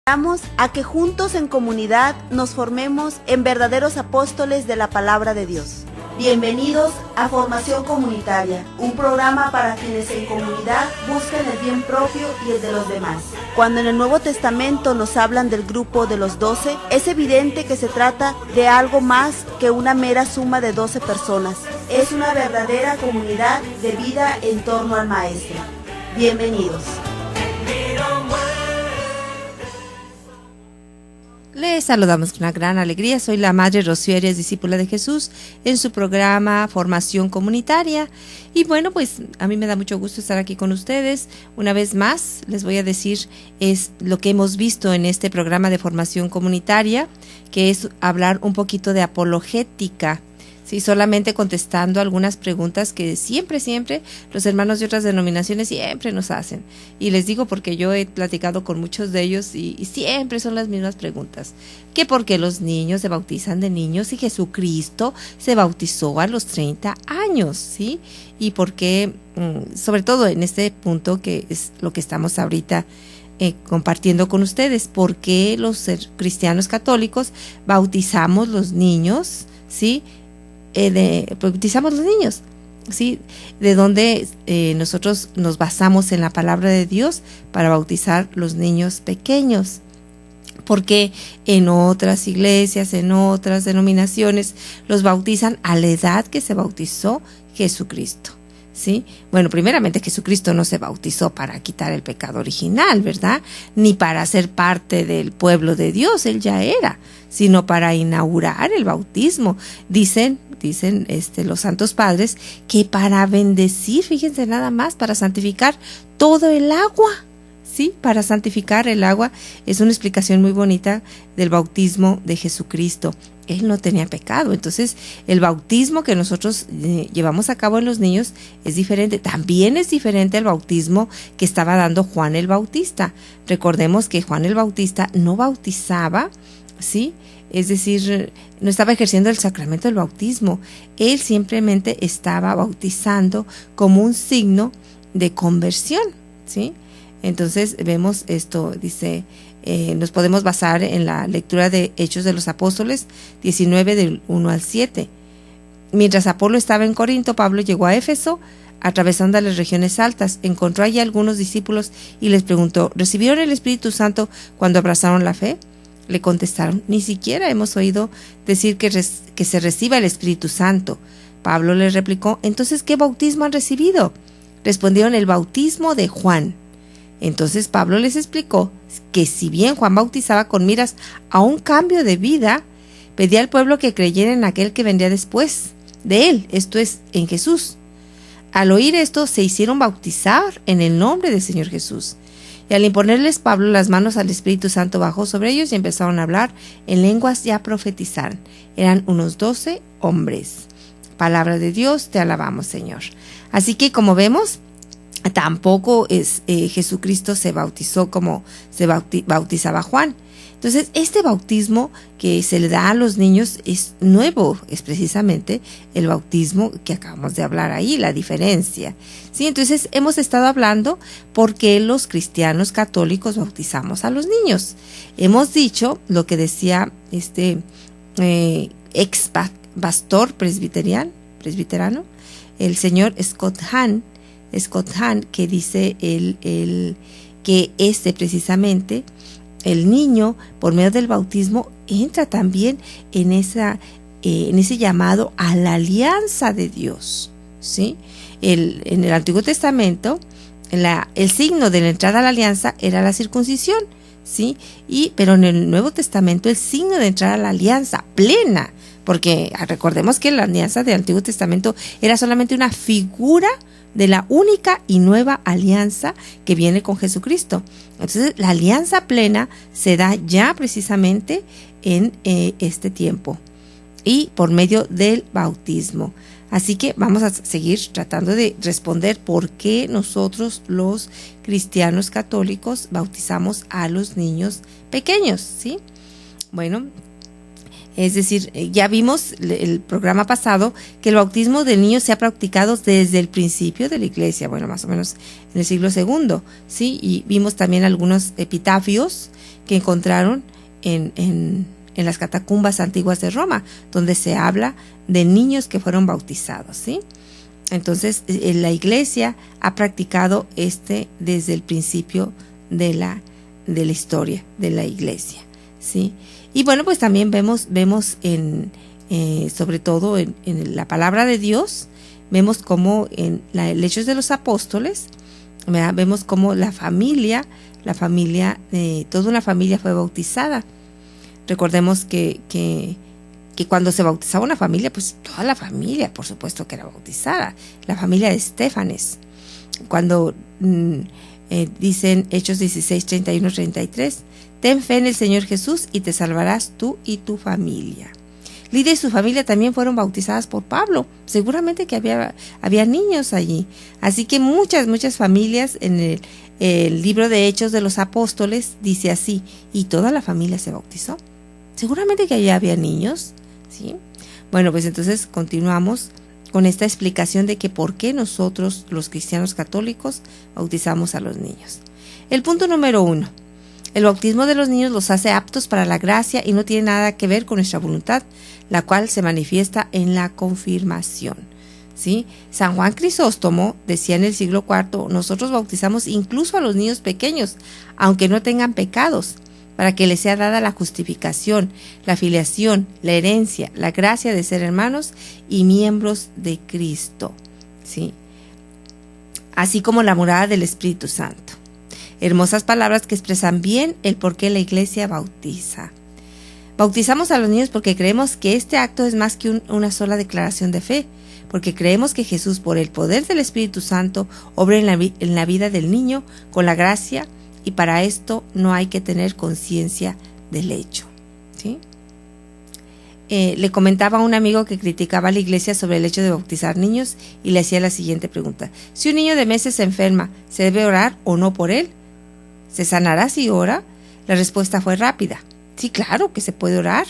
Invitamos a que juntos en comunidad nos formemos en verdaderos apóstoles de la palabra de Dios. Bienvenidos a Formación Comunitaria, un programa para quienes en comunidad buscan el bien propio y el de los demás. Cuando en el Nuevo Testamento nos hablan del grupo de los 12, es evidente que se trata de algo más que una mera suma de 12 personas. Es una verdadera comunidad de vida en torno al Maestro. Bienvenidos. Les saludamos con una gran alegría. Soy la Madre Rocío Arias, discípula de Jesús, en su programa Formación Comunitaria. Y bueno, pues a mí me da mucho gusto estar aquí con ustedes. Una vez más, les voy a decir es lo que hemos visto en este programa de Formación Comunitaria, que es hablar un poquito de apologética. Sí, solamente contestando algunas preguntas que siempre los hermanos de otras denominaciones siempre nos hacen. Y les digo porque yo he platicado con muchos de ellos y siempre son las mismas preguntas. ¿Que por qué los niños se bautizan de niños y Jesucristo se bautizó a los 30 años? ¿Sí? Y por qué, sobre todo en este punto que es lo que estamos ahorita compartiendo con ustedes, ¿por qué los cristianos católicos bautizamos los niños? ¿Sí? Bautizamos los niños, ¿sí? De donde nosotros nos basamos en la palabra de Dios para bautizar los niños pequeños, porque en otras iglesias, en otras denominaciones, los bautizan a la edad que se bautizó Jesucristo, ¿sí? Bueno, primeramente Jesucristo no se bautizó para quitar el pecado original, ¿verdad? Ni para ser parte del pueblo de Dios, Él ya era, sino para inaugurar el bautismo. Dicen los santos padres que para bendecir, fíjense nada más, para santificar todo el agua, ¿sí? Para santificar el agua. Es una explicación muy bonita del bautismo de Jesucristo. Él no tenía pecado, entonces el bautismo que nosotros llevamos a cabo en los niños es diferente. También es diferente al bautismo que estaba dando Juan el Bautista. Recordemos que Juan el Bautista no bautizaba, ¿sí? Es decir, no estaba ejerciendo el sacramento del bautismo. Él simplemente estaba bautizando como un signo de conversión, ¿sí? Entonces vemos esto, dice, nos podemos basar en la lectura de Hechos de los Apóstoles 19 del 1 al 7. Mientras Apolo estaba en Corinto, Pablo llegó a Éfeso, atravesando las regiones altas. Encontró allí algunos discípulos y les preguntó, ¿recibieron el Espíritu Santo cuando abrazaron la fe? Le contestaron, ni siquiera hemos oído decir que se reciba el Espíritu Santo. Pablo les replicó, entonces, ¿qué bautismo han recibido? Respondieron, el bautismo de Juan. Entonces Pablo les explicó que si bien Juan bautizaba con miras a un cambio de vida, pedía al pueblo que creyera en aquel que vendría después de él, esto es, en Jesús. Al oír esto, se hicieron bautizar en el nombre del Señor Jesús. Y al imponerles Pablo las manos, al Espíritu Santo bajó sobre ellos y empezaron a hablar en lenguas y a profetizar. Eran unos 12 hombres. Palabra de Dios, te alabamos, Señor. Así que, como vemos, tampoco Jesucristo se bautizó como se bautizaba Juan. Entonces, este bautismo que se le da a los niños es nuevo, es precisamente el bautismo que acabamos de hablar ahí, la diferencia. Sí, entonces hemos estado hablando por qué los cristianos católicos bautizamos a los niños. Hemos dicho lo que decía ex pastor presbiterano, el señor Scott Hahn, que dice que precisamente el niño, por medio del bautismo, entra también en ese llamado a la alianza de Dios, ¿sí? En el Antiguo Testamento, el signo de la entrada a la alianza era la circuncisión, ¿sí? Pero en el Nuevo Testamento, el signo de entrar a la alianza plena, porque recordemos que la alianza del Antiguo Testamento era solamente una figura de la única y nueva alianza que viene con Jesucristo. Entonces, la alianza plena se da ya precisamente en este tiempo y por medio del bautismo. Así que vamos a seguir tratando de responder por qué nosotros los cristianos católicos bautizamos a los niños pequeños, ¿sí? Bueno, Es decir, ya vimos el programa pasado que el bautismo del niño se ha practicado desde el principio de la iglesia, bueno, más o menos en el siglo II, ¿sí? Y vimos también algunos epitafios que encontraron en las catacumbas antiguas de Roma, donde se habla de niños que fueron bautizados, ¿sí? Entonces, la iglesia ha practicado desde el principio de la historia de la iglesia, ¿sí? Y bueno, pues también vemos sobre todo en la palabra de Dios, vemos como en el Hechos de los Apóstoles, ¿verdad? Vemos como toda una familia fue bautizada. Recordemos que cuando se bautizaba una familia, pues toda la familia, por supuesto que era bautizada, la familia de Estéfanes. Cuando dicen Hechos 16, 31, 33, ten fe en el Señor Jesús y te salvarás tú y tu familia. Lidia y su familia también fueron bautizadas por Pablo. Seguramente que había niños allí. Así que muchas familias, en el libro de Hechos de los Apóstoles dice así, y toda la familia se bautizó. Seguramente que allá había niños, ¿sí? Bueno, pues entonces continuamos con esta explicación de que por qué nosotros, los cristianos católicos, bautizamos a los niños. El punto número 1. El bautismo de los niños los hace aptos para la gracia y no tiene nada que ver con nuestra voluntad, la cual se manifiesta en la confirmación, ¿sí? San Juan Crisóstomo decía en el siglo IV, nosotros bautizamos incluso a los niños pequeños, aunque no tengan pecados, para que les sea dada la justificación, la filiación, la herencia, la gracia de ser hermanos y miembros de Cristo, ¿sí? Así como la morada del Espíritu Santo. Hermosas palabras que expresan bien el por qué la iglesia bautiza. Bautizamos a los niños porque creemos que este acto es más que una sola declaración de fe, porque creemos que Jesús, por el poder del Espíritu Santo, obra en la vida del niño con la gracia, y para esto no hay que tener conciencia del hecho, ¿sí? Le comentaba a un amigo que criticaba a la iglesia sobre el hecho de bautizar niños y le hacía la siguiente pregunta. Si un niño de meses se enferma, ¿se debe orar o no por él? ¿Se sanará si ora? La respuesta fue rápida. Sí, claro que se puede orar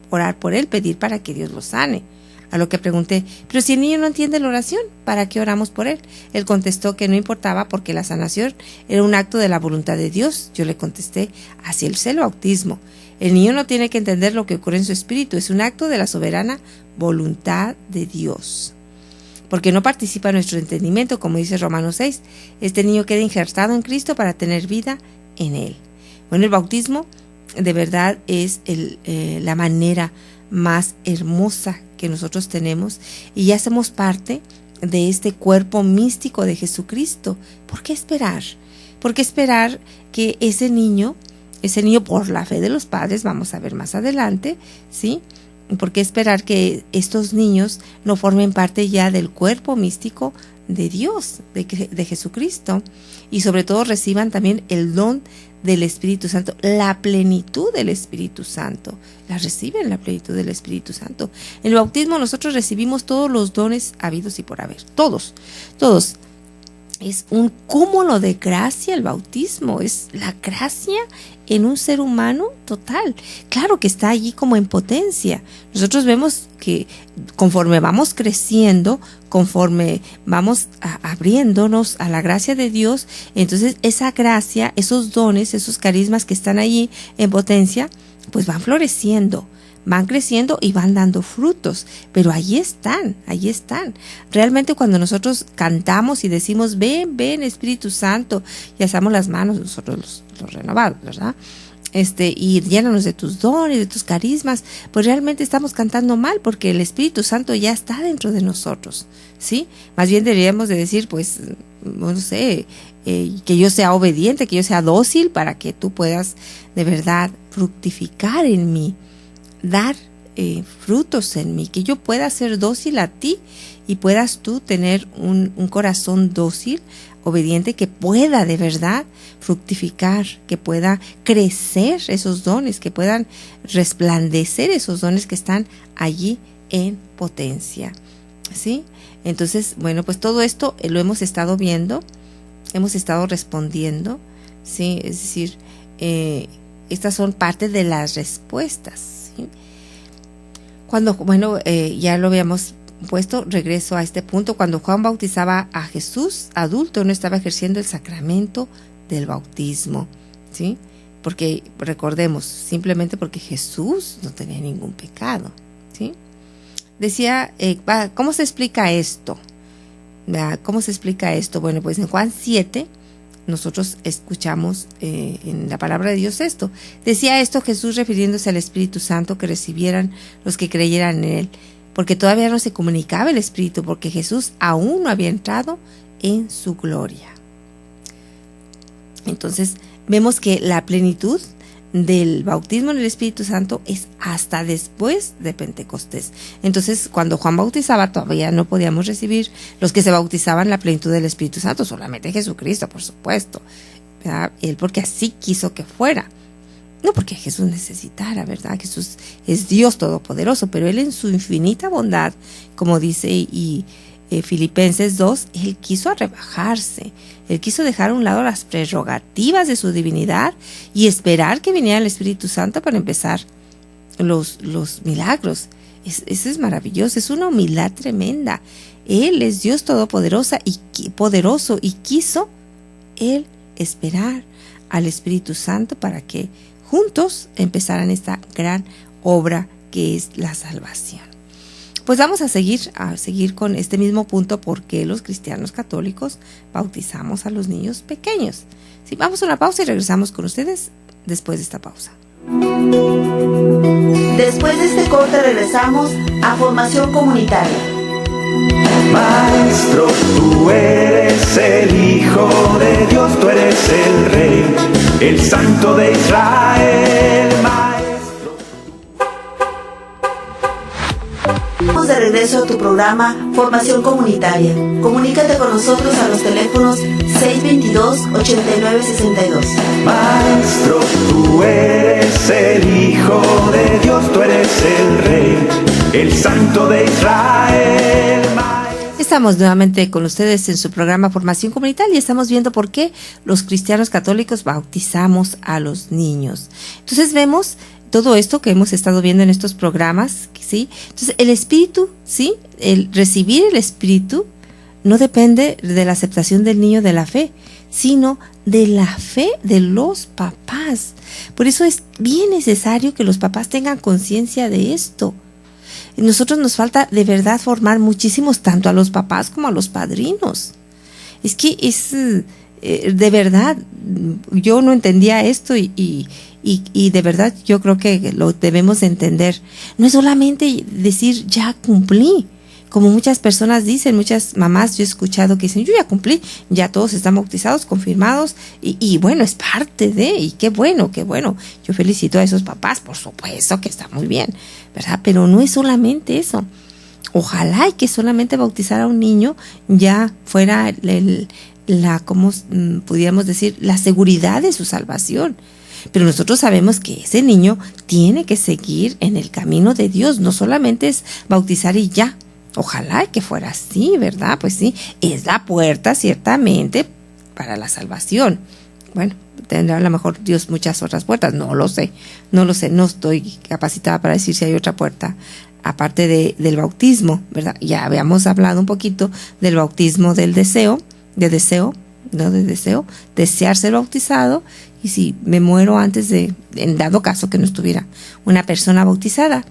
por él, pedir para que Dios lo sane. A lo que pregunté, pero si el niño no entiende la oración, ¿para qué oramos por él? Él contestó que no importaba porque la sanación era un acto de la voluntad de Dios. Yo le contesté, así es el bautismo. El niño no tiene que entender lo que ocurre en su espíritu, es un acto de la soberana voluntad de Dios. Porque no participa en nuestro entendimiento, como dice Romanos 6, este niño queda injertado en Cristo para tener vida en él. Bueno, el bautismo de verdad es la manera más hermosa que nosotros tenemos y ya somos parte de este cuerpo místico de Jesucristo. ¿Por qué esperar? ¿Por qué esperar que ese niño por la fe de los padres, vamos a ver más adelante, ¿sí? ¿Por qué esperar que estos niños no formen parte ya del cuerpo místico de Dios, de Jesucristo? Y sobre todo reciban también el don del Espíritu Santo, la plenitud del Espíritu Santo. La reciben la plenitud del Espíritu Santo. En el bautismo nosotros recibimos todos los dones habidos y por haber. Todos. Es un cúmulo de gracia el bautismo. Es la gracia en un ser humano total. Claro que está allí como en potencia. Nosotros vemos que conforme vamos creciendo, conforme vamos abriéndonos a la gracia de Dios, entonces esa gracia, esos dones, esos carismas que están allí en potencia, pues van floreciendo, van creciendo y van dando frutos, pero ahí están. Realmente cuando nosotros cantamos y decimos, ven Espíritu Santo, y alzamos las manos, nosotros los renovados, ¿verdad? Y llénanos de tus dones, de tus carismas, pues realmente estamos cantando mal, porque el Espíritu Santo ya está dentro de nosotros, ¿sí? Más bien deberíamos de decir, pues, no sé, que yo sea obediente, que yo sea dócil, para que tú puedas de verdad fructificar en mí, dar frutos en mí, que yo pueda ser dócil a ti y puedas tú tener un corazón dócil, obediente, que pueda de verdad fructificar, que pueda crecer esos dones, que puedan resplandecer esos dones que están allí en potencia, ¿sí? Entonces, bueno, pues todo esto lo hemos estado viendo, hemos estado respondiendo, ¿sí? Es decir, estas son parte de las respuestas, ¿sí? Cuando, bueno, ya lo habíamos puesto, regreso a este punto, cuando Juan bautizaba a Jesús, adulto, no estaba ejerciendo el sacramento del bautismo, ¿sí? Porque, recordemos, simplemente porque Jesús no tenía ningún pecado, ¿sí? Decía, ¿cómo se explica esto? ¿Cómo se explica esto? Bueno, pues en Juan 7, nosotros escuchamos en la palabra de Dios esto. Decía esto Jesús refiriéndose al Espíritu Santo que recibieran los que creyeran en Él, porque todavía no se comunicaba el Espíritu, porque Jesús aún no había entrado en su gloria. Entonces, vemos que la plenitud del bautismo en el Espíritu Santo es hasta después de Pentecostés. Entonces, cuando Juan bautizaba, todavía no podíamos recibir los que se bautizaban la plenitud del Espíritu Santo, solamente Jesucristo, por supuesto, ¿verdad? Él porque así quiso que fuera. No porque Jesús necesitara, ¿verdad? Jesús es Dios Todopoderoso, pero Él en su infinita bondad, como dice Filipenses 2, Él quiso rebajarse. Él quiso dejar a un lado las prerrogativas de su divinidad y esperar que viniera el Espíritu Santo para empezar los milagros. Eso es maravilloso, es una humildad tremenda. Él es Dios Todopoderoso y quiso Él esperar al Espíritu Santo para que juntos empezaran esta gran obra que es la salvación. Pues vamos a seguir con este mismo punto, porque los cristianos católicos bautizamos a los niños pequeños. Sí, vamos a una pausa y regresamos con ustedes después de esta pausa. Después de este corte regresamos a Formación Comunitaria. Maestro, tú eres el Hijo de Dios, tú eres el Rey, el Santo de Israel. Estamos de regreso a tu programa Formación Comunitaria. Comunícate con nosotros a los teléfonos 622-8962. Maestro, tú eres el Hijo de Dios, tú eres el Rey, el Santo de Israel. Estamos nuevamente con ustedes en su programa Formación Comunitaria y estamos viendo por qué los cristianos católicos bautizamos a los niños. Entonces vemos todo esto que hemos estado viendo en estos programas, ¿sí? Entonces, el Espíritu, ¿sí? El recibir el Espíritu no depende de la aceptación del niño de la fe, sino de la fe de los papás. Por eso es bien necesario que los papás tengan conciencia de esto. Nosotros nos falta de verdad formar muchísimos, tanto a los papás como a los padrinos. Es que es de verdad, yo no entendía esto y de verdad yo creo que lo debemos entender. No es solamente decir ya cumplí, como muchas personas dicen, muchas mamás yo he escuchado que dicen yo ya cumplí, ya todos están bautizados, confirmados y bueno, es parte de, y qué bueno, yo felicito a esos papás, por supuesto que está muy bien, ¿verdad? Pero no es solamente eso. Ojalá y que solamente bautizar a un niño ya fuera como pudiéramos decir, la seguridad de su salvación. Pero nosotros sabemos que ese niño tiene que seguir en el camino de Dios, no solamente es bautizar y ya. Ojalá que fuera así, ¿verdad? Pues sí, es la puerta ciertamente para la salvación. Bueno, tendrá a lo mejor Dios muchas otras puertas, no lo sé, no estoy capacitada para decir si hay otra puerta aparte del bautismo, ¿verdad? Ya habíamos hablado un poquito del bautismo del deseo, desear ser bautizado, y si me muero antes en dado caso que no estuviera una persona bautizada,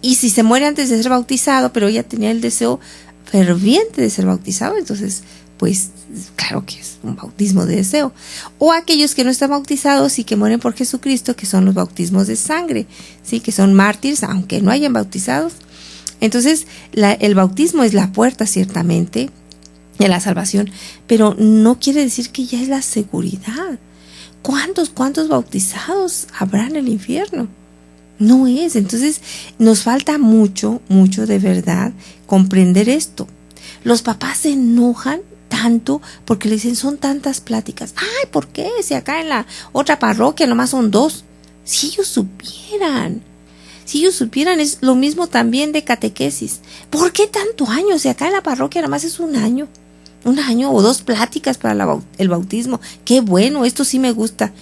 y si se muere antes de ser bautizado, pero ella tenía el deseo ferviente de ser bautizado, entonces, pues, claro que es un bautismo de deseo. O aquellos que no están bautizados y que mueren por Jesucristo, que son los bautismos de sangre, sí, que son mártires, aunque no hayan bautizados. Entonces, el bautismo es la puerta, ciertamente, de la salvación, pero no quiere decir que ya es la seguridad. ¿Cuántos bautizados habrá en el infierno? No es. Entonces nos falta mucho de verdad comprender esto. Los papás se enojan tanto porque le dicen son tantas pláticas. Ay, ¿por qué? Si acá en la otra parroquia nomás son 2. Si ellos supieran, es lo mismo también de catequesis. ¿Por qué tanto año? Si acá en la parroquia nomás es un año o 2 pláticas para el bautismo. Qué bueno, esto sí me gusta.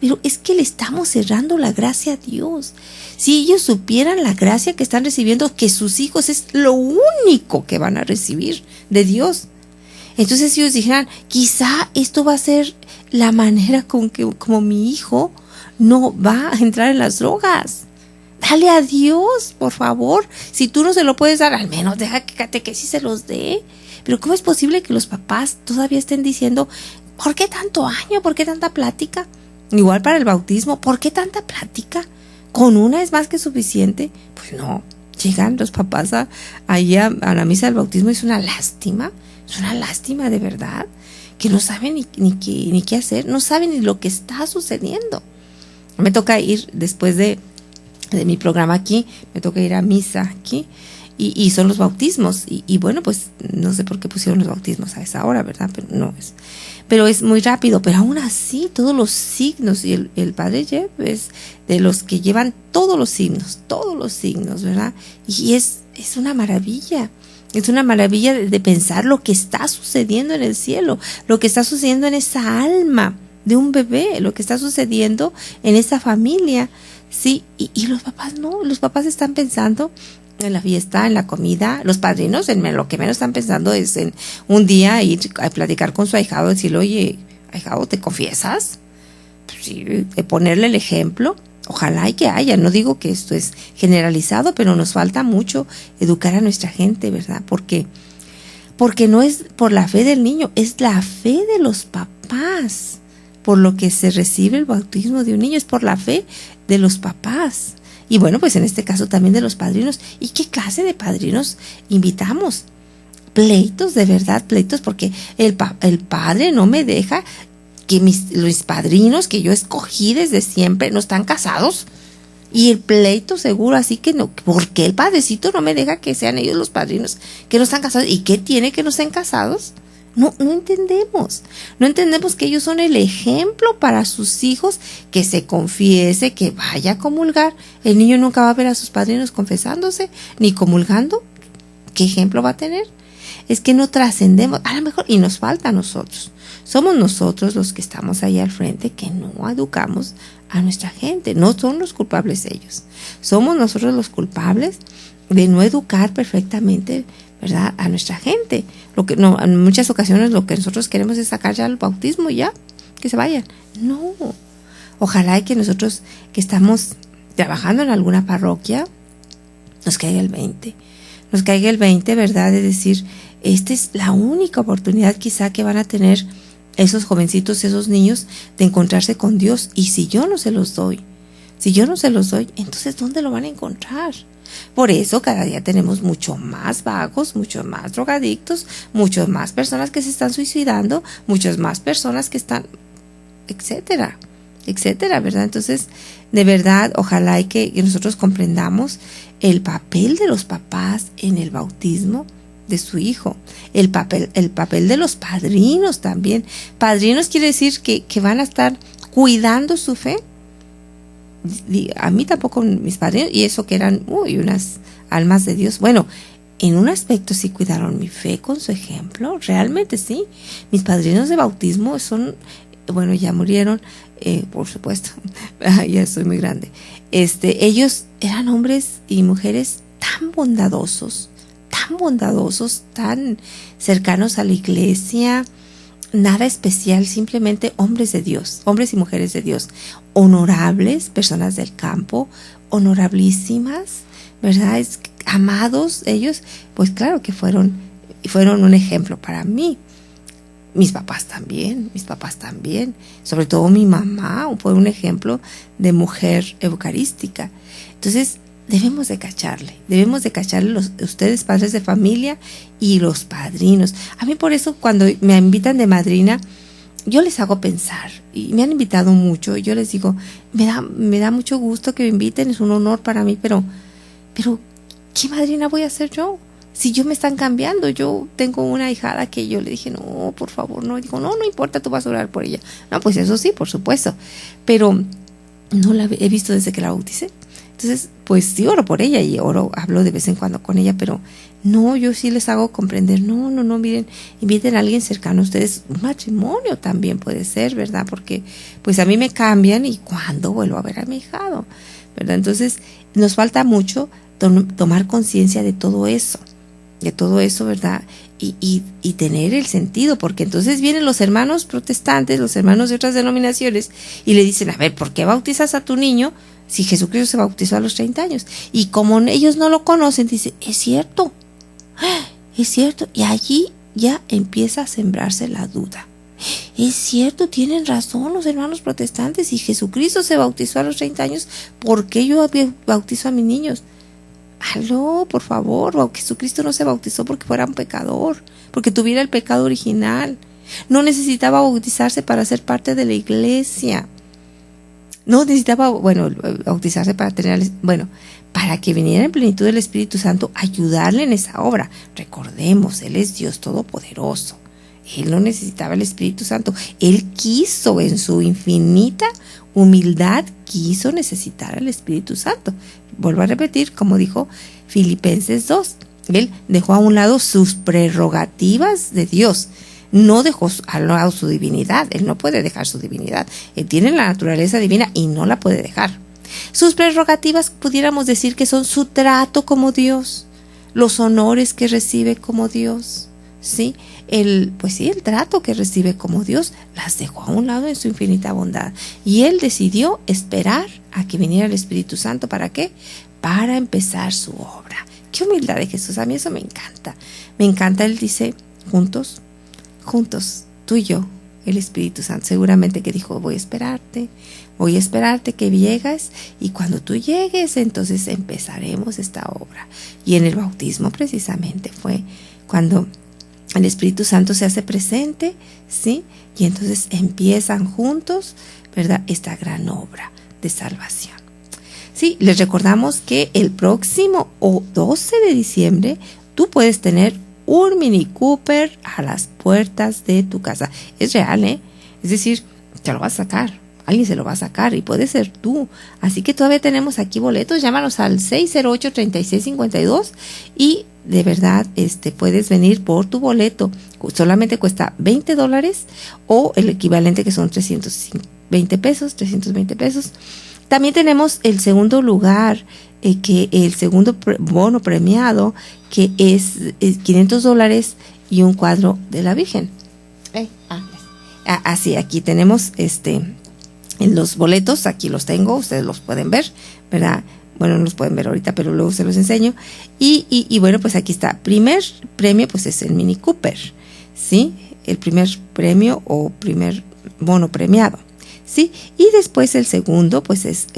pero es que le estamos cerrando la gracia a Dios. Si ellos supieran la gracia que están recibiendo, que sus hijos es lo único que van a recibir de Dios. Entonces ellos dijeran, quizá esto va a ser la manera como mi hijo no va a entrar en las drogas. Dale a Dios, por favor. Si tú no se lo puedes dar, al menos deja que catequesis se los dé. Pero ¿cómo es posible que los papás todavía estén diciendo, ¿por qué tanto año? ¿Por qué tanta plática? Igual para el bautismo, ¿por qué tanta plática? ¿Con una es más que suficiente? Pues no, llegan los papás a la misa del bautismo, es una lástima de verdad, que no saben ni qué hacer, no saben ni lo que está sucediendo. Me toca ir después de mi programa aquí, me toca ir a misa aquí, y son los bautismos, y bueno, pues no sé por qué pusieron los bautismos a esa hora, ¿verdad? Pero es muy rápido, pero aún así todos los signos, y el padre Jeff es de los que llevan todos los signos, ¿verdad? Y es una maravilla. Es una maravilla de pensar lo que está sucediendo en el cielo, lo que está sucediendo en esa alma de un bebé, lo que está sucediendo en esa familia, sí, y los papás no, los papás están pensando en la fiesta, en la comida. Los padrinos lo que menos están pensando es en un día ir a platicar con su ahijado, decirle, oye, ahijado, ¿te confiesas? Pues sí, ponerle el ejemplo. Ojalá y que haya, no digo que esto es generalizado, pero nos falta mucho educar a nuestra gente, ¿verdad? Porque no es por la fe del niño, es la fe de los papás. Por lo que se recibe el bautismo de un niño, es por la fe de los papás. Y bueno, pues en este caso también de los padrinos. ¿Y qué clase de padrinos invitamos? Pleitos, de verdad, pleitos, porque el padre no me deja que los padrinos que yo escogí desde siempre no están casados. Y el pleito seguro, así que no, ¿por qué el padrecito no me deja que sean ellos los padrinos que no están casados? ¿Y qué tiene que no estén casados? No entendemos. No entendemos que ellos son el ejemplo para sus hijos, que se confiese, que vaya a comulgar. El niño nunca va a ver a sus padrinos confesándose, ni comulgando. ¿Qué ejemplo va a tener? Es que no trascendemos, a lo mejor, y nos falta a nosotros. Somos nosotros los que estamos ahí al frente que no educamos a nuestra gente. No son los culpables ellos. Somos nosotros los culpables de no educar perfectamente, ¿verdad?, a nuestra gente. Lo que no, en muchas ocasiones lo que nosotros queremos es sacar ya el bautismo y ya, que se vayan. No. Ojalá que nosotros que estamos trabajando en alguna parroquia nos caiga el 20. Nos caiga el 20, ¿verdad?, de decir, esta es la única oportunidad quizá que van a tener esos jovencitos, esos niños, de encontrarse con Dios. Y si yo no se los doy, entonces ¿dónde lo van a encontrar? Por eso cada día tenemos mucho más vagos, muchos más drogadictos, muchas más personas que se están suicidando, muchas más personas que están, etcétera, ¿verdad? Entonces, de verdad, ojalá y que nosotros comprendamos el papel de los papás en el bautismo de su hijo, el papel de los padrinos también. Padrinos quiere decir que van a estar cuidando su fe. A mí tampoco mis padrinos, y eso que eran unas almas de Dios. Bueno, en un aspecto sí cuidaron mi fe con su ejemplo, realmente sí. Mis padrinos de bautismo son, bueno, ya murieron, por supuesto, ya estoy muy grande. Ellos eran hombres y mujeres tan bondadosos, tan cercanos a la iglesia, nada especial, simplemente hombres de Dios, hombres y mujeres de Dios, honorables, personas del campo, honorabilísimas, ¿verdad? Amados ellos, pues claro que fueron un ejemplo para mí. Mis papás también, sobre todo mi mamá fue un ejemplo de mujer eucarística. Entonces, debemos de cacharle ustedes, padres de familia, y los padrinos. A mí por eso cuando me invitan de madrina, yo les hago pensar, y me han invitado mucho, y yo les digo, me da mucho gusto que me inviten, es un honor para mí, pero ¿qué madrina voy a hacer yo? Si yo me están cambiando, yo tengo una ahijada que yo le dije, no, por favor, no. Digo, no importa, tú vas a orar por ella. No, pues eso sí, por supuesto, pero no la he visto desde que la bauticé. Entonces, pues sí oro por ella y hablo de vez en cuando con ella, pero no, yo sí les hago comprender, no, miren, inviten a alguien cercano a ustedes, un matrimonio también puede ser, ¿verdad? Porque pues a mí me cambian y ¿cuándo vuelvo a ver a mi hijado? ¿Verdad? Entonces, nos falta mucho tomar conciencia de todo eso, ¿verdad? Y tener el sentido, porque entonces vienen los hermanos protestantes, los hermanos de otras denominaciones, y le dicen, a ver, ¿por qué bautizas a tu niño si Jesucristo se bautizó a los 30 años? Y como ellos no lo conocen, dice, es cierto, y allí ya empieza a sembrarse la duda. Es cierto, tienen razón los hermanos protestantes, si Jesucristo se bautizó a los 30 años, ¿por qué yo bautizo a mis niños? Aló, por favor, Jesucristo no se bautizó porque fuera un pecador, porque tuviera el pecado original. No necesitaba bautizarse para ser parte de la iglesia. No necesitaba, bautizarse para para que viniera en plenitud del Espíritu Santo, ayudarle en esa obra. Recordemos, Él es Dios Todopoderoso. Él no necesitaba el Espíritu Santo. Él quiso, en su infinita humildad, quiso necesitar al Espíritu Santo. Vuelvo a repetir, como dijo Filipenses 2. Él dejó a un lado sus prerrogativas de Dios. No dejó al lado su divinidad. Él no puede dejar su divinidad. Él tiene la naturaleza divina y no la puede dejar. Sus prerrogativas pudiéramos decir que son su trato como Dios, los honores que recibe como Dios, ¿sí? El trato que recibe como Dios las dejó a un lado en su infinita bondad. Y Él decidió esperar a que viniera el Espíritu Santo. ¿Para qué? Para empezar su obra. Qué humildad de Jesús. A mí eso me encanta. Me encanta. Él dice, juntos, tú y yo, el Espíritu Santo. Seguramente que dijo, voy a esperarte que llegues, y cuando tú llegues, entonces empezaremos esta obra. Y en el bautismo precisamente fue cuando el Espíritu Santo se hace presente, ¿sí? Y entonces empiezan juntos, ¿verdad?, esta gran obra de salvación. Sí, les recordamos que el próximo 12 de diciembre tú puedes tener un Mini Cooper a las puertas de tu casa. Es real, ¿eh? Es decir, te lo vas a sacar. Alguien se lo va a sacar y puede ser tú. Así que todavía tenemos aquí boletos. Llámanos al 608-3652 y de verdad puedes venir por tu boleto. Solamente cuesta $20 o el equivalente, que son 320 pesos. También tenemos el segundo lugar, que el segundo bono premiado, que es $500 y un cuadro de la Virgen. Así, aquí tenemos en los boletos, aquí los tengo, ustedes los pueden ver, ¿verdad? Bueno, no los pueden ver ahorita, pero luego se los enseño. Y bueno, pues aquí está. Primer premio, pues es el Mini Cooper, ¿sí? El primer premio o primer bono premiado, ¿sí? Y después el segundo, pues es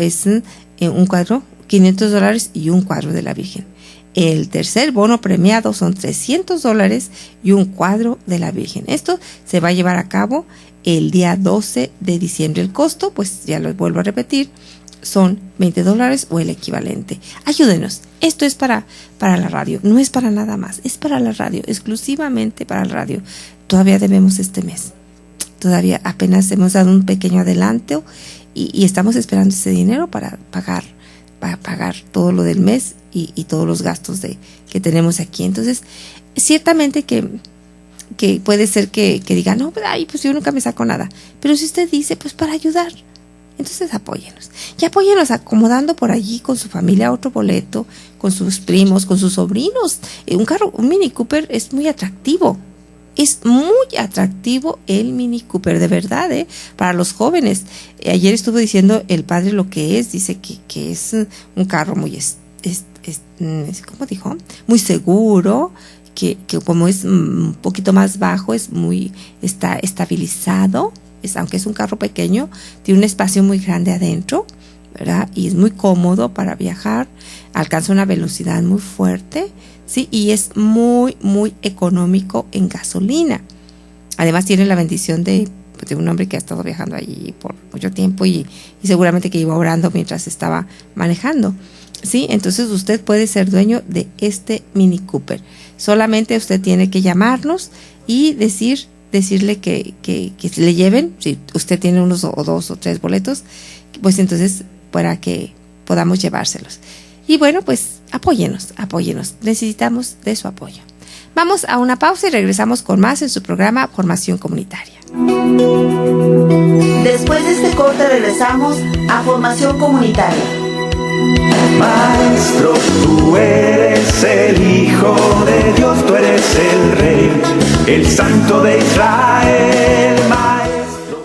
un cuadro, $500 y un cuadro de la Virgen. El tercer bono premiado son $300 y un cuadro de la Virgen. Esto se va a llevar a cabo el día 12 de diciembre. El costo, pues ya lo vuelvo a repetir, son $20 o el equivalente. Ayúdenos. Esto es para la radio, no es para nada más, es para la radio, exclusivamente para la radio. Todavía debemos este mes. Todavía apenas hemos dado un pequeño adelanto y estamos esperando ese dinero para pagar todo lo del mes y todos los gastos que tenemos aquí. Entonces, ciertamente que puede ser que diga, no, pues yo nunca me saco nada. Pero si usted dice, pues para ayudar, entonces apóyenos. Y apóyenos acomodando por allí con su familia otro boleto, con sus primos, con sus sobrinos. Un Mini Cooper es muy atractivo. Es muy atractivo el Mini Cooper, de verdad, para los jóvenes. Ayer estuvo diciendo el padre lo que es. Dice que es un carro muy, ¿cómo dijo? Muy seguro, que como es un poquito más bajo, está estabilizado. Aunque es un carro pequeño, tiene un espacio muy grande adentro, ¿verdad? Y es muy cómodo para viajar, alcanza una velocidad muy fuerte, ¿sí? Y es muy, muy económico en gasolina. Además tiene la bendición de un hombre que ha estado viajando allí por mucho tiempo y seguramente que iba orando mientras estaba manejando, ¿sí? Entonces usted puede ser dueño de este Mini Cooper. Solamente usted tiene que llamarnos y decirle que le lleven. Si usted tiene unos o dos o tres boletos, pues entonces para que podamos llevárselos. Y bueno, pues apóyenos. Necesitamos de su apoyo. Vamos a una pausa y regresamos con más en su programa Formación Comunitaria. Después de este corte regresamos a Formación Comunitaria. Maestro, tú eres el Hijo de Dios, tú eres el Rey, el Santo de Israel, Maestro.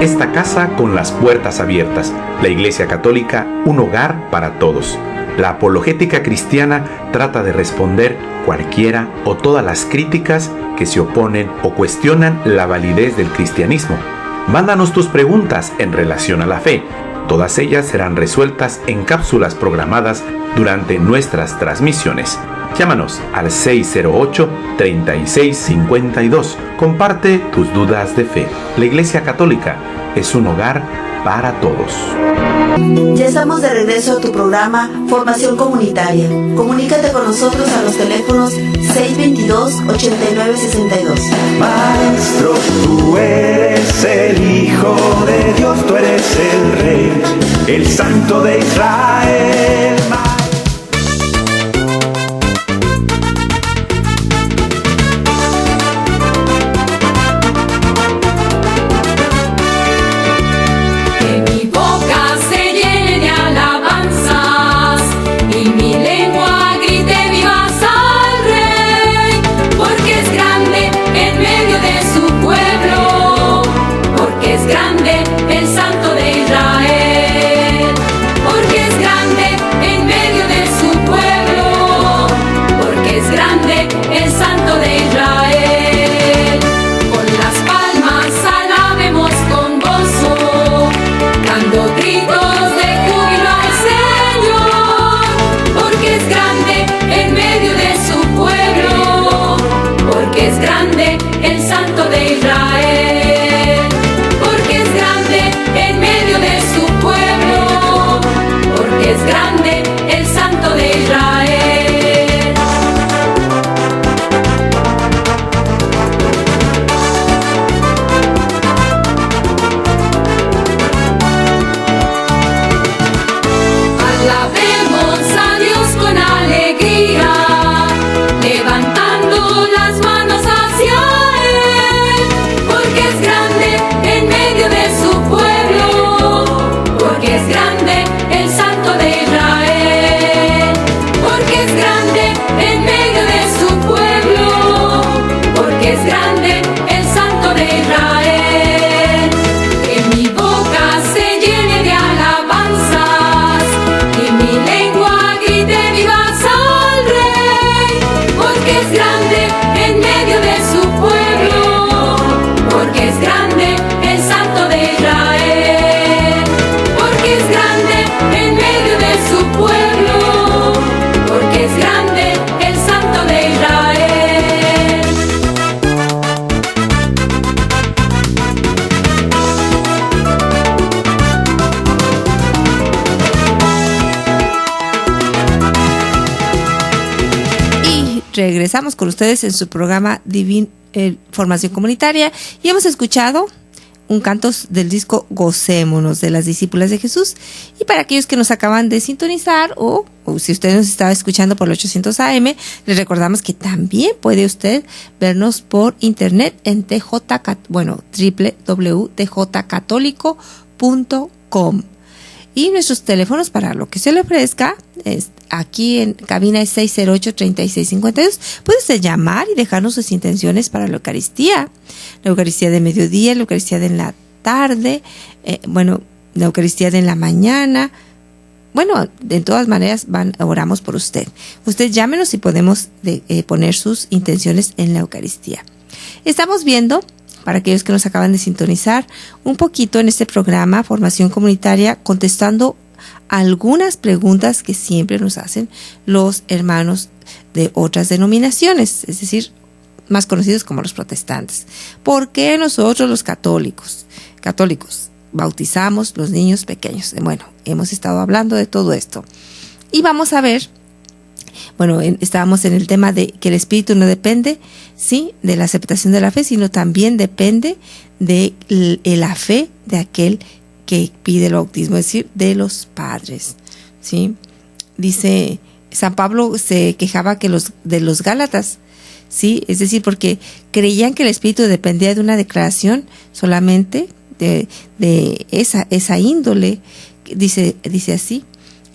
Esta casa con las puertas abiertas. La Iglesia Católica, un hogar para todos. La apologética cristiana trata de responder cualquiera o todas las críticas que se oponen o cuestionan la validez del cristianismo. Mándanos tus preguntas en relación a la fe. Todas ellas serán resueltas en cápsulas programadas durante nuestras transmisiones. Llámanos al 608-3652. Comparte tus dudas de fe. La Iglesia Católica es un hogar para todos. Ya estamos de regreso a tu programa Formación Comunitaria. Comunícate con nosotros a los teléfonos 622-8962. Maestro, tú eres el Hijo de Dios, tú eres el Rey, el Santo de Israel. Regresamos con ustedes en su programa Formación Comunitaria y hemos escuchado un canto del disco Gocémonos de las Discípulas de Jesús. Y para aquellos que nos acaban de sintonizar o si usted nos estaba escuchando por el 800 AM, les recordamos que también puede usted vernos por internet en www.tjcatólico.com. Y nuestros teléfonos para lo que se le ofrezca, aquí en cabina es 608-3652. Puede usted llamar y dejarnos sus intenciones para la Eucaristía de mediodía, la Eucaristía de la tarde, la Eucaristía de la mañana. Bueno, de todas maneras oramos por usted. Usted llámenos y podemos poner sus intenciones en la Eucaristía. Estamos viendo, para aquellos que nos acaban de sintonizar, un poquito en este programa Formación Comunitaria, contestando algunas preguntas que siempre nos hacen los hermanos de otras denominaciones, es decir, más conocidos como los protestantes. ¿Por qué nosotros los católicos bautizamos los niños pequeños? Bueno, hemos estado hablando de todo esto y vamos a ver estábamos en el tema de que el Espíritu no depende, sí, de la aceptación de la fe, sino también depende de la fe de aquel que pide el bautismo, es decir, de los padres, ¿sí? Dice, San Pablo se quejaba de los Gálatas, ¿sí? Es decir, porque creían que el Espíritu dependía de una declaración solamente de esa índole. Dice así: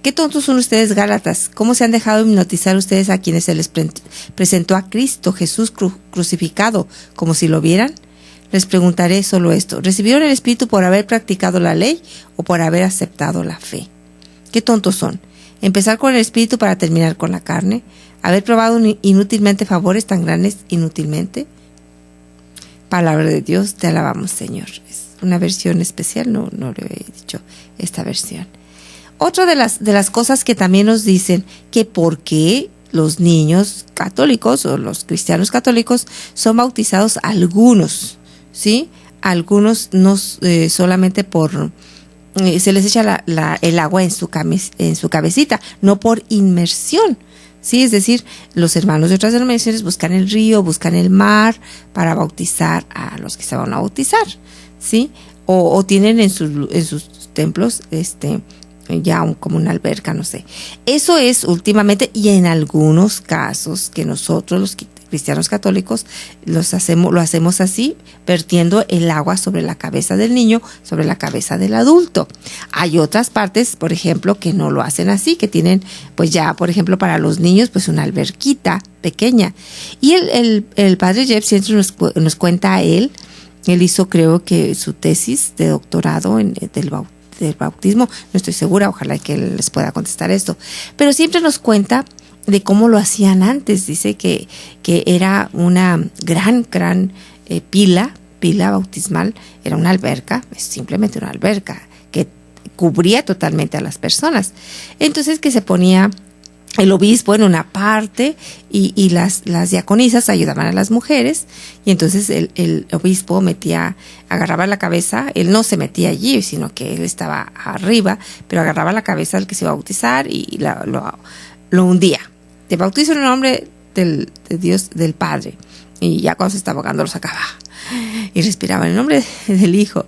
qué tontos son ustedes, Gálatas, cómo se han dejado hipnotizar ustedes a quienes se les presentó a Cristo Jesús crucificado como si lo vieran. Les preguntaré solo esto: ¿recibieron el Espíritu por haber practicado la ley o por haber aceptado la fe? Qué tontos son. Empezar con el Espíritu para terminar con la carne. Haber probado inútilmente favores tan grandes inútilmente. Palabra de Dios, te alabamos, Señor. Es una versión especial, no le he dicho esta versión. Otra de las cosas que también nos dicen, que por qué los niños católicos o los cristianos católicos son bautizados algunos, ¿sí? Algunos no solamente por... se les echa el agua en su cabecita, no por inmersión, ¿sí? Es decir, los hermanos de otras denominaciones buscan el río, buscan el mar para bautizar a los que se van a bautizar, ¿sí? O tienen en sus templos ya como una alberca, no sé. Eso es últimamente, y en algunos casos que nosotros los cristianos católicos lo hacemos así, vertiendo el agua sobre la cabeza del niño, sobre la cabeza del adulto. Hay otras partes, por ejemplo, que no lo hacen así, que tienen, pues ya, por ejemplo, para los niños, pues una alberquita pequeña. Y el padre Jeff siempre nos cuenta él hizo, creo que su tesis de doctorado del bautismo, no estoy segura, ojalá que él les pueda contestar esto, pero siempre nos cuenta de cómo lo hacían antes. Dice que era una gran pila bautismal, era una alberca, es simplemente una alberca que cubría totalmente a las personas. Entonces que se ponía el obispo en una parte y las diaconisas ayudaban a las mujeres, y entonces el obispo agarraba la cabeza. Él no se metía allí, sino que él estaba arriba, pero agarraba la cabeza del que se iba a bautizar y lo hundía. Te bautizo en el nombre de Dios, del Padre. Y ya cuando se estaba ahogando lo sacaba y respiraba en el nombre del Hijo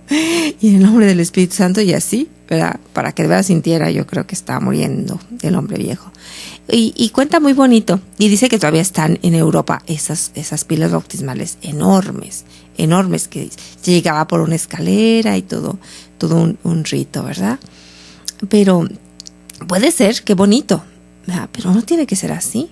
y en el nombre del Espíritu Santo, y así, ¿verdad? Para que de verdad sintiera, yo creo que estaba muriendo el hombre viejo. Y cuenta muy bonito, y dice que todavía están en Europa esas pilas bautismales enormes, que se llegaba por una escalera y todo un rito, ¿verdad? Pero puede ser, qué bonito, ¿verdad? Pero no tiene que ser así.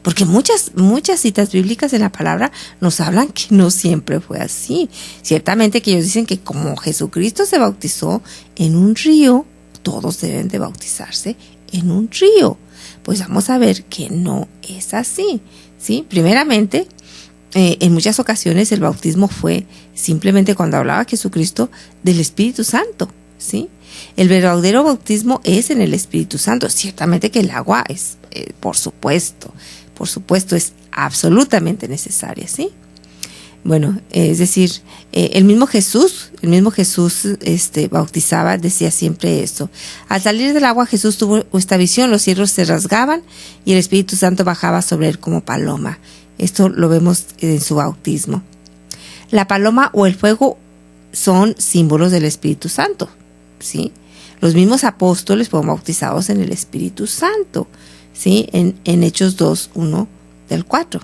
Porque muchas citas bíblicas en la palabra nos hablan que no siempre fue así. Ciertamente que ellos dicen que como Jesucristo se bautizó en un río, todos deben de bautizarse en un río. Pues vamos a ver que no es así, ¿sí? Primeramente, en muchas ocasiones el bautismo fue simplemente, cuando hablaba Jesucristo, del Espíritu Santo, ¿sí? El verdadero bautismo es en el Espíritu Santo. Ciertamente que el agua es, por supuesto, es absolutamente necesaria, ¿sí? Bueno, es decir, el mismo Jesús bautizaba, decía siempre esto: al salir del agua Jesús tuvo esta visión, los cielos se rasgaban y el Espíritu Santo bajaba sobre él como paloma. Esto lo vemos en su bautismo. La paloma o el fuego son símbolos del Espíritu Santo, ¿sí? Los mismos apóstoles fueron bautizados en el Espíritu Santo, ¿sí? En Hechos 2:1 del 4,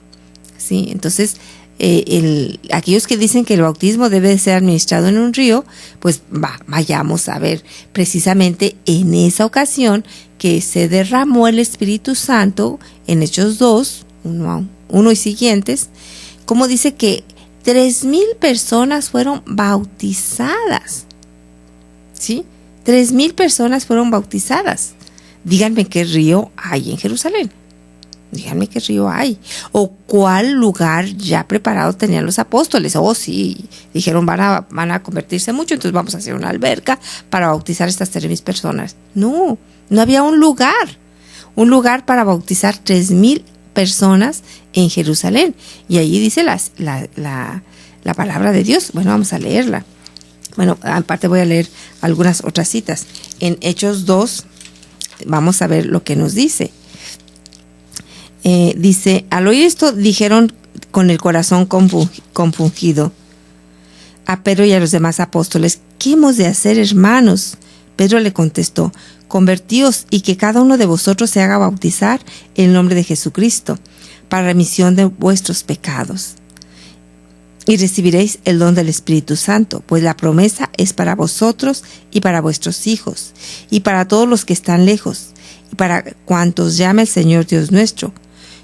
¿sí? Entonces, aquellos que dicen que el bautismo debe de ser administrado en un río, pues vayamos a ver precisamente en esa ocasión que se derramó el Espíritu Santo en Hechos 2:1 y siguientes, como dice que 3,000 personas fueron bautizadas, ¿sí? 3,000 personas fueron bautizadas. Díganme qué río hay en Jerusalén. Díganme qué río hay. O cuál lugar ya preparado tenían los apóstoles. Oh, sí, dijeron van a convertirse mucho, entonces vamos a hacer una alberca para bautizar estas 3,000 personas. No había un lugar para bautizar 3,000 personas en Jerusalén. Y allí dice la palabra de Dios. Bueno, vamos a leerla. Bueno, aparte voy a leer algunas otras citas. En Hechos 2, vamos a ver lo que nos dice. dice, al oír esto dijeron con el corazón compungido a Pedro y a los demás apóstoles, ¿qué hemos de hacer, hermanos? Pedro le contestó, convertíos y que cada uno de vosotros se haga bautizar en el nombre de Jesucristo para remisión de vuestros pecados. Y recibiréis el don del Espíritu Santo, pues la promesa es para vosotros y para vuestros hijos, y para todos los que están lejos, y para cuantos llame el Señor Dios nuestro.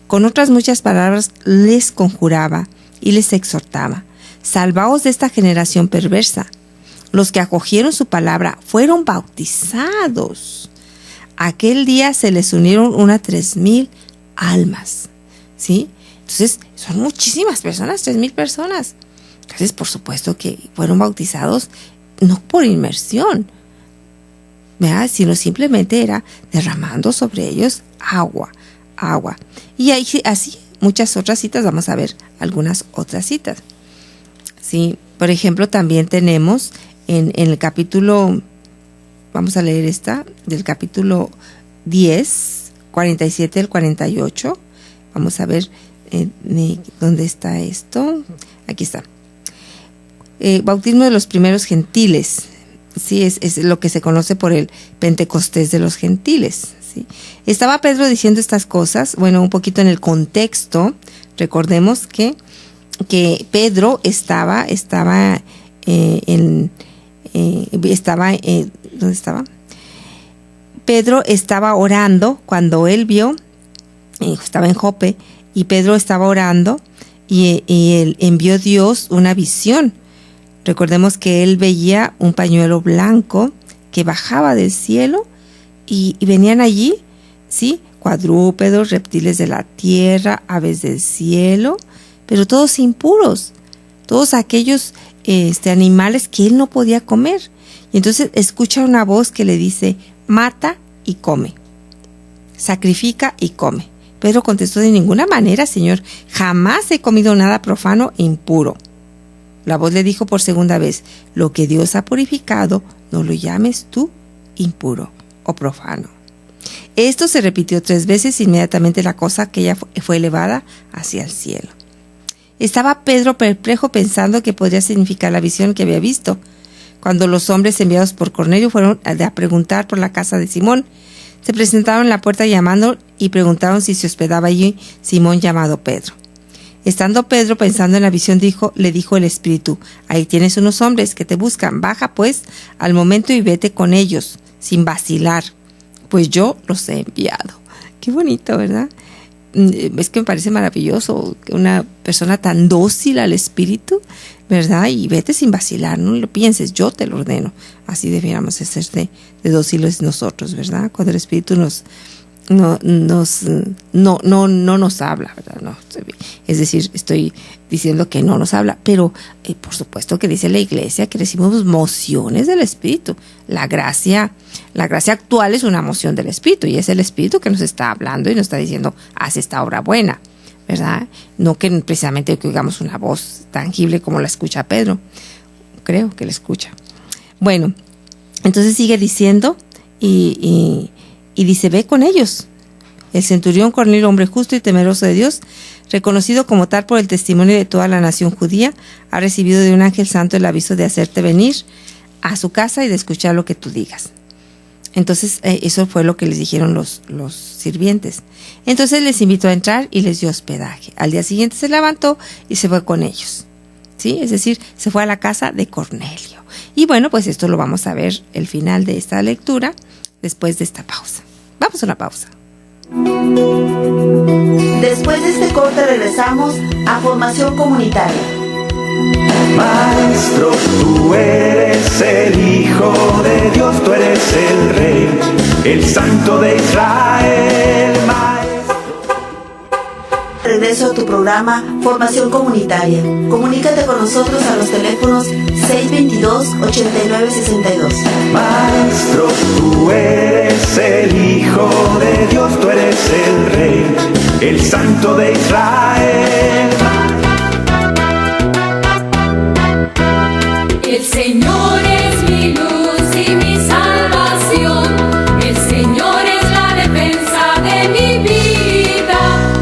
Con otras muchas palabras les conjuraba y les exhortaba, salvaos de esta generación perversa. Los que acogieron su palabra fueron bautizados. Aquel día se les unieron unas 3,000 almas, ¿sí? Entonces, son muchísimas personas, 3,000 personas. Entonces, por supuesto que fueron bautizados no por inmersión, ¿verdad? Sino simplemente era derramando sobre ellos agua. Y ahí, así, muchas otras citas, vamos a ver algunas otras citas. Sí, por ejemplo, también tenemos en el capítulo, vamos a leer esta, del capítulo 10, 47 al 48. Vamos a ver ¿dónde está esto? Aquí está. Bautismo de los primeros gentiles. Sí, es lo que se conoce por el Pentecostés de los gentiles. ¿Sí? Estaba Pedro diciendo estas cosas, bueno, un poquito en el contexto. Recordemos que Pedro estaba ¿dónde estaba? Pedro estaba orando cuando él vio, estaba en Jope, y Pedro estaba orando y él envió Dios una visión. Recordemos que él veía un pañuelo blanco que bajaba del cielo y venían allí, ¿sí? Cuadrúpedos, reptiles de la tierra, aves del cielo, pero todos impuros, todos aquellos animales que él no podía comer. Y entonces escucha una voz que le dice, mata y come, sacrifica y come. Pedro contestó, de ninguna manera, Señor, jamás he comido nada profano e impuro. La voz le dijo por segunda vez, lo que Dios ha purificado, no lo llames tú impuro o profano. Esto se repitió 3 veces, inmediatamente la cosa aquella fue elevada hacia el cielo. Estaba Pedro perplejo pensando qué podría significar la visión que había visto. Cuando los hombres enviados por Cornelio fueron a preguntar por la casa de Simón, se presentaron en la puerta llamando y preguntaron si se hospedaba allí Simón llamado Pedro. Estando Pedro pensando en la visión, le dijo el Espíritu, ahí tienes unos hombres que te buscan, baja pues al momento y vete con ellos, sin vacilar, pues yo los he enviado. Qué bonito, ¿verdad? Es que me parece maravilloso que una persona tan dócil al Espíritu, ¿verdad? Y vete sin vacilar, no lo pienses, yo te lo ordeno. Así debiéramos ser de dóciles nosotros, ¿verdad? Cuando el Espíritu no nos habla, ¿verdad? No, es decir, estoy diciendo que no nos habla, pero por supuesto que dice la Iglesia que recibimos mociones del Espíritu. La gracia actual es una moción del Espíritu y es el Espíritu que nos está hablando y nos está diciendo, haz esta obra buena, ¿verdad? No que precisamente que oigamos una voz tangible como la escucha Pedro. Creo que la escucha. Bueno, entonces sigue diciendo y dice, ve con ellos. El centurión Cornelio, hombre justo y temeroso de Dios, reconocido como tal por el testimonio de toda la nación judía, ha recibido de un ángel santo el aviso de hacerte venir a su casa y de escuchar lo que tú digas. Entonces, eso fue lo que les dijeron los sirvientes. Entonces les invitó a entrar y les dio hospedaje. Al día siguiente se levantó y se fue con ellos. ¿Sí? Es decir, se fue a la casa de Cornelio. Y bueno, pues esto lo vamos a ver el final de esta lectura después de esta pausa. Vamos a una pausa. Después de este corte regresamos a Formación Comunitaria. Maestro, tú eres el Hijo de Dios, tú eres el Rey, el Santo de Israel, Maestro. Regreso a tu programa Formación Comunitaria. Comunícate con nosotros a los teléfonos 622-8962. Maestro, tú eres el Hijo de Dios, tú eres el Rey, el Santo de Israel. El Señor es mi luz y mi salvación. El Señor es la defensa de mi vida.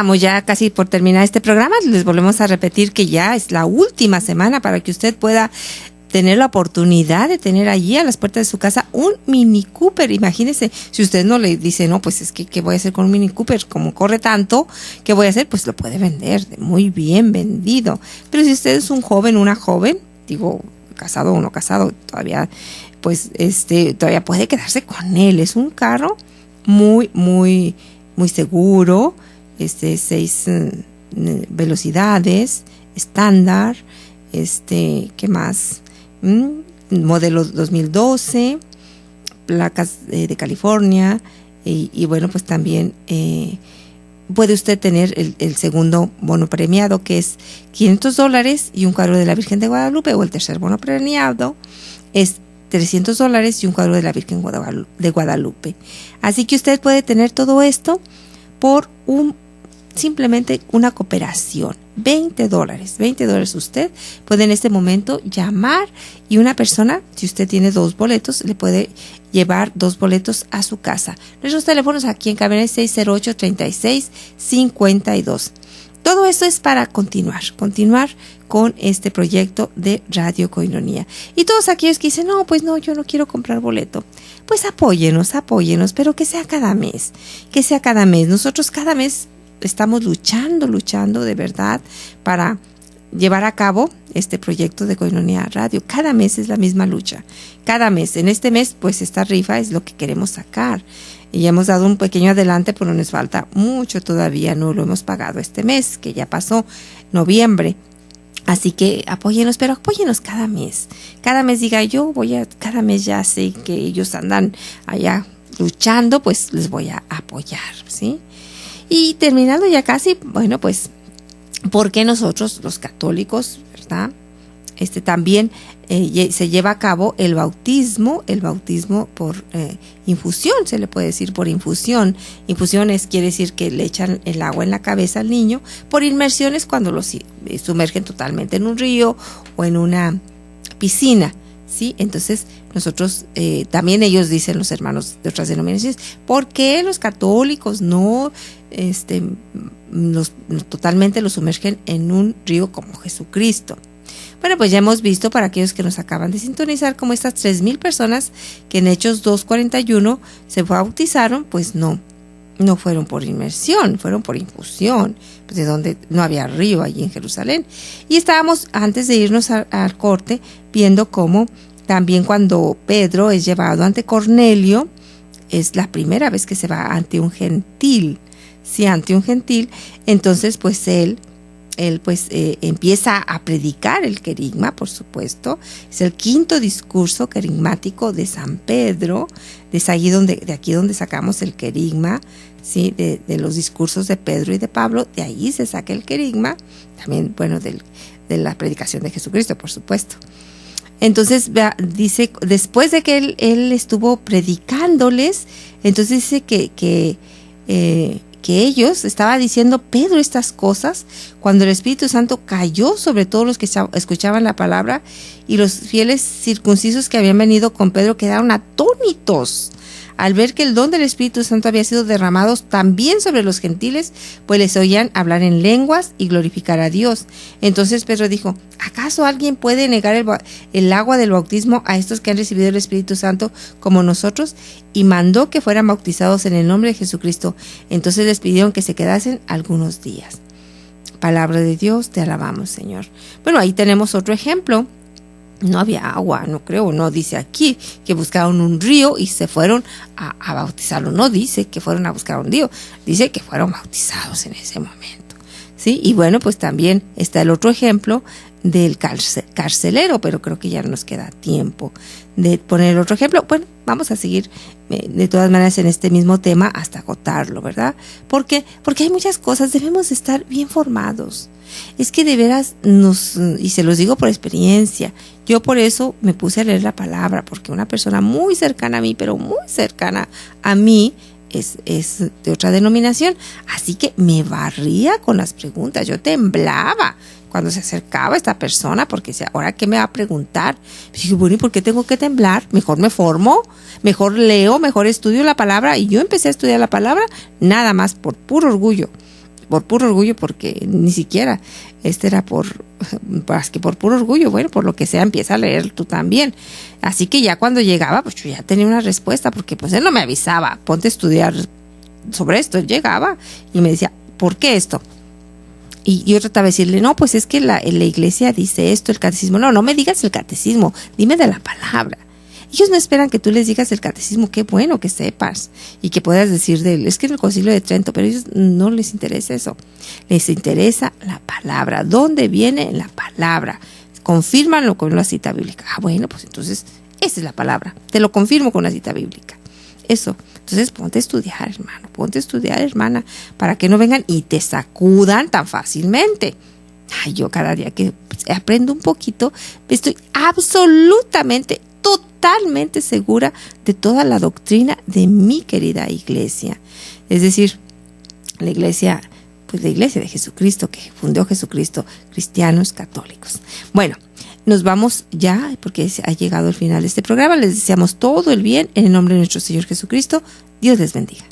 estamos ya casi por terminar este programa. Les volvemos a repetir que ya es la última semana para que usted pueda tener la oportunidad de tener allí a las puertas de su casa un Mini Cooper. Imagínese, si usted no le dice, no, pues es que ¿qué voy a hacer con un Mini Cooper? Como corre tanto, ¿qué voy a hacer? Pues lo puede vender, muy bien vendido. Pero si usted es un joven, una joven, digo, casado o no casado, todavía, pues, todavía puede quedarse con él. Es un carro muy, muy, muy seguro, 6 velocidades, estándar, ¿qué más? Modelo 2012, placas de California, y bueno, pues también puede usted tener el segundo bono premiado, que es $500 y un cuadro de la Virgen de Guadalupe, o el tercer bono premiado es $300 y un cuadro de la Virgen de Guadalupe. Así que usted puede tener todo esto por simplemente una cooperación. $20 usted puede en este momento llamar, y una persona, si usted tiene 2 boletos, le puede llevar 2 boletos a su casa. Nuestros teléfonos aquí en cabina es 608-3652. Todo esto es para continuar con este proyecto de Radio Koinonia. Y todos aquellos que dicen, no, pues no, yo no quiero comprar boleto, pues apóyenos, pero que sea cada mes. Nosotros cada mes estamos luchando de verdad para llevar a cabo este proyecto de Koinonia Radio. Cada mes es la misma lucha. Cada mes. En este mes, pues esta rifa es lo que queremos sacar. Y ya hemos dado un pequeño adelante, pero nos falta mucho todavía. No lo hemos pagado este mes, que ya pasó, noviembre. Así que apóyenos, pero apóyenos cada mes. Cada mes diga, cada mes ya sé que ellos andan allá luchando, pues les voy a apoyar, ¿sí? Y terminando ya casi, bueno, pues, ¿por qué nosotros, los católicos, verdad? También se lleva a cabo el bautismo por infusión, se le puede decir por infusión. Infusiones quiere decir que le echan el agua en la cabeza al niño. Por inmersiones, cuando los sumergen totalmente en un río o en una piscina, ¿sí? Entonces, nosotros, también ellos dicen, los hermanos de otras denominaciones, ¿por qué los católicos no totalmente los sumergen en un río como Jesucristo? Bueno, pues ya hemos visto, para aquellos que nos acaban de sintonizar, como estas 3,000 personas que en Hechos 2:41 se bautizaron, pues no fueron por inmersión, fueron por infusión, pues de donde no había río allí en Jerusalén. Y estábamos, antes de irnos al corte, viendo cómo también cuando Pedro es llevado ante Cornelio, es la primera vez que se va ante un gentil, sí, ante un gentil. Entonces pues él empieza a predicar el querigma, por supuesto. Es el 5º discurso querigmático de San Pedro. De aquí donde sacamos el querigma, ¿sí? De los discursos de Pedro y de Pablo, de ahí se saca el querigma. También, bueno, de la predicación de Jesucristo, por supuesto. Entonces dice, después de que él estuvo predicándoles, entonces dice que ellos, estaba diciendo Pedro estas cosas cuando el Espíritu Santo cayó sobre todos los que escuchaban la palabra, y los fieles circuncisos que habían venido con Pedro quedaron atónitos al ver que el don del Espíritu Santo había sido derramado también sobre los gentiles, pues les oían hablar en lenguas y glorificar a Dios. Entonces Pedro dijo, ¿acaso alguien puede negar el agua del bautismo a estos que han recibido el Espíritu Santo como nosotros? Y mandó que fueran bautizados en el nombre de Jesucristo. Entonces les pidieron que se quedasen algunos días. Palabra de Dios, te alabamos, Señor. Bueno, ahí tenemos otro ejemplo. No había agua, no dice aquí que buscaron un río y se fueron a bautizarlo. No dice que fueron a buscar un río, dice que fueron bautizados en ese momento, ¿sí? Y bueno, pues también está el otro ejemplo del carcelero, pero creo que ya no nos queda tiempo de poner otro ejemplo. Bueno, vamos a seguir de todas maneras en este mismo tema hasta agotarlo, ¿verdad? ¿Por qué? Porque hay muchas cosas, debemos estar bien formados. Es que de veras y se los digo por experiencia, yo por eso me puse a leer la palabra, porque una persona muy cercana a mí, pero muy cercana a mí, es de otra denominación, así que me barría con las preguntas, yo temblaba cuando se acercaba esta persona, porque decía, ¿ahora qué me va a preguntar? Y dije, bueno, ¿y por qué tengo que temblar? Mejor me formo, mejor leo, mejor estudio la palabra. Y yo empecé a estudiar la palabra nada más por puro orgullo, por puro orgullo, porque ni siquiera era por puro orgullo. Bueno, por lo que sea, empieza a leer tú también. Así que ya cuando llegaba, pues yo ya tenía una respuesta, porque pues él no me avisaba, ponte a estudiar sobre esto. Él llegaba y me decía, ¿por qué esto? Y yo trataba de decirle, no, pues es que la iglesia dice esto, el catecismo. No me digas el catecismo, dime de la palabra. Ellos no esperan que tú les digas el catecismo, qué bueno que sepas y que puedas decir de él. Es que en el Concilio de Trento, pero a ellos no les interesa eso. Les interesa la palabra. ¿Dónde viene la palabra? Confírmalo con una cita bíblica. Bueno, pues entonces esa es la palabra. Te lo confirmo con una cita bíblica. Eso. Entonces ponte a estudiar, hermano. Ponte a estudiar, hermana, para que no vengan y te sacudan tan fácilmente. Ay, yo cada día que aprendo un poquito, estoy absolutamente, totalmente segura de toda la doctrina de mi querida iglesia. Es decir, la iglesia de Jesucristo, que fundó Jesucristo, cristianos católicos. Bueno, nos vamos ya, porque ha llegado el final de este programa. Les deseamos todo el bien en el nombre de nuestro Señor Jesucristo. Dios les bendiga.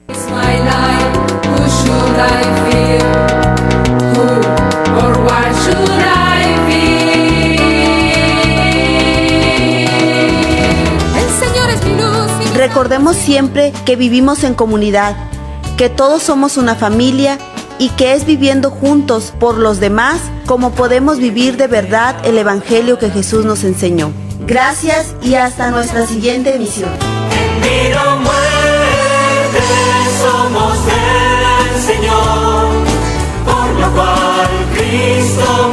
It's my life, who should I fear? Who or what should I fear? El Señor es mi luz. Recordemos siempre que vivimos en comunidad, que todos somos una familia y que es viviendo juntos por los demás como podemos vivir de verdad el Evangelio que Jesús nos enseñó. Gracias y hasta nuestra siguiente emisión. Vida o muerte somos del Señor, por lo cual Cristo